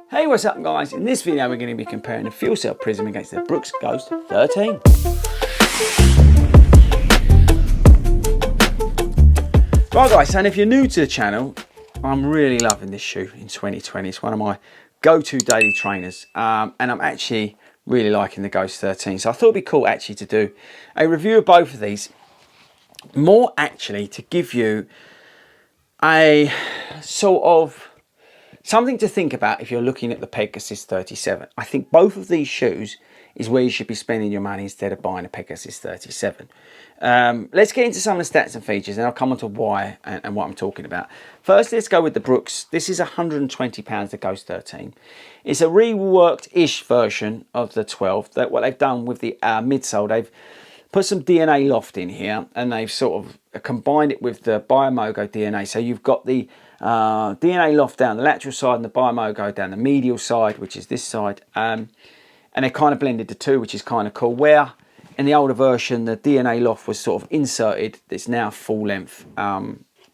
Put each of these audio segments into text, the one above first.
Hey, what's up guys? In this video we're going to be comparing the Fuelcell Prism against the Brooks Ghost 13. Right guys, and if you're new to the channel, I'm really loving this shoe in 2020. It's one of my go-to daily trainers, and I'm actually really liking the Ghost 13. So I thought it'd be cool actually to do a review of both of these, more actually to give you a sort of something to think about if you're looking at the Pegasus 37. I think both of these shoes is where you should be spending your money instead of buying a Pegasus 37. Let's get into some of the stats and features, and I'll come on to why and what I'm talking about. First, let's go with the Brooks. This is £120, the Ghost 13. It's a reworked-ish version of the 12. That what they've done with the midsole, they've put some DNA loft in here, and they've sort of combined it with the Biomogo DNA. So you've got the DNA loft down the lateral side and the Biomogo down the medial side, which is this side, and they kind of blended the two, which is kind of cool. Where in the older version the DNA loft was sort of inserted, it's now full length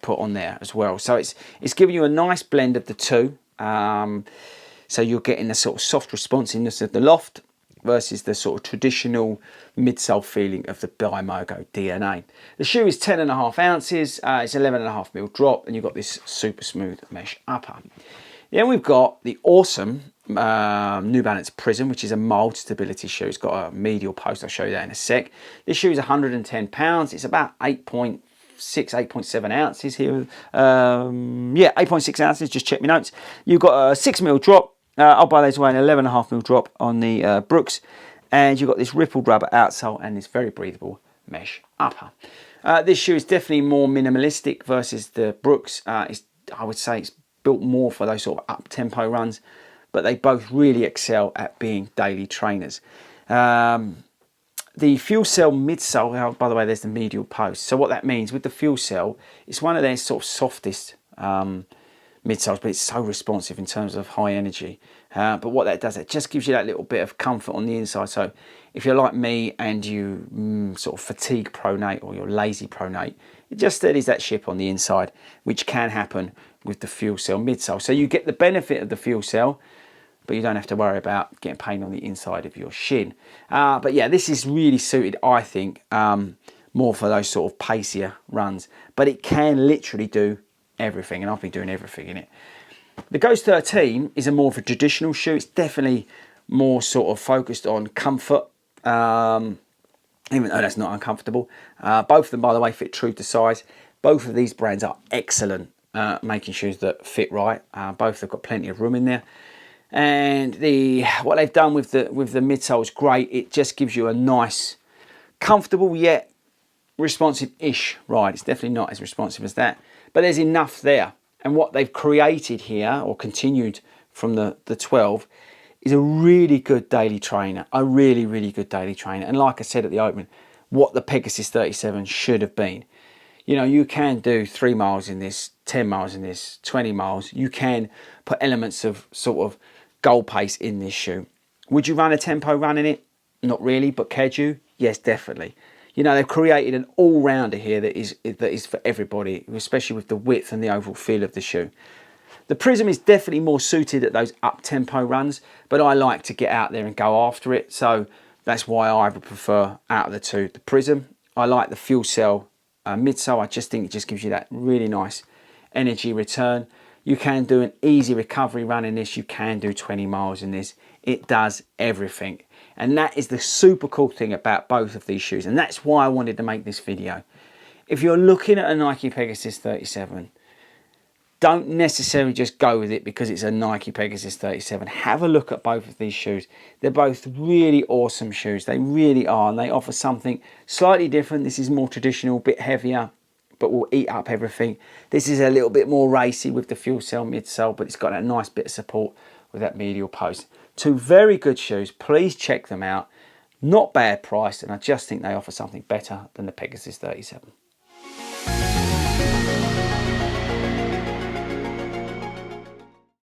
put on there as well. So it's giving you a nice blend of the two. So you're getting the sort of soft responsiveness of the loft versus the sort of traditional midsole feeling of the Biomogo DNA. The shoe is 10.5 ounces, it's 11.5mm drop, and you've got this super smooth mesh upper. Then we've got the awesome New Balance Prism, which is a mold stability shoe. It's got a medial post, I'll show you that in a sec. This shoe is £110, it's about 8.6, 8.7 ounces here. Yeah, 8.6 ounces, just check my notes. You've got a 6mm drop. I'll buy those away, an 11.5mm drop on the Brooks, and you've got this rippled rubber outsole and this very breathable mesh upper. This shoe is definitely more minimalistic versus the Brooks. I would say it's built more for those sort of up-tempo runs, but they both really excel at being daily trainers. The Fuelcell midsole, by the way, there's the medial post. So what that means with the Fuelcell, it's one of their sort of softest midsoles, but it's so responsive in terms of high energy. But what that does, it just gives you that little bit of comfort on the inside. So if you're like me and you sort of fatigue pronate or you're lazy pronate, it just steadies that ship on the inside, which can happen with the Fuelcell midsole. So you get the benefit of the Fuelcell, but you don't have to worry about getting pain on the inside of your shin. But yeah, this is really suited, I think, more for those sort of pacier runs. But it can literally do everything, and I've been doing everything in it. The Ghost 13 is a more of a traditional shoe. It's definitely more sort of focused on comfort, even though that's not uncomfortable. Both of them, by the way, fit true to size. Both of these brands are excellent making shoes that fit right. Both have got plenty of room in there, and what they've done with the midsole is great. It just gives you a nice, comfortable yet responsive-ish ride. It's definitely not as responsive as that, but there's enough there. And what they've created here, or continued from the 12, is a really good daily trainer. A really, really good daily trainer. And like I said at the opening, what the Pegasus 37 should have been. You know, you can do 3 miles in this, 10 miles in this, 20 miles. You can put elements of sort of goal pace in this shoe. Would you run a tempo run in it? Not really, but could you? Yes, definitely. You know, they've created an all-rounder here that is for everybody, especially with the width and the overall feel of the shoe. The Prism is definitely more suited at those up-tempo runs, but I like to get out there and go after it, so that's why I would prefer, out of the two, the Prism. I like the Fuelcell midsole. I just think it just gives you that really nice energy return. You can do an easy recovery run in this. You can do 20 miles in this. It does everything. And that is the super cool thing about both of these shoes. And that's why I wanted to make this video. If you're looking at a Nike Pegasus 37, don't necessarily just go with it because it's a Nike Pegasus 37. Have a look at both of these shoes. They're both really awesome shoes. They really are. And they offer something slightly different. This is more traditional, a bit heavier, but will eat up everything. This is a little bit more racy with the Fuelcell midsole, but it's got that nice bit of support with that medial post. Two very good shoes. Please check them out. Not bad priced, and I just think they offer something better than the Pegasus 37.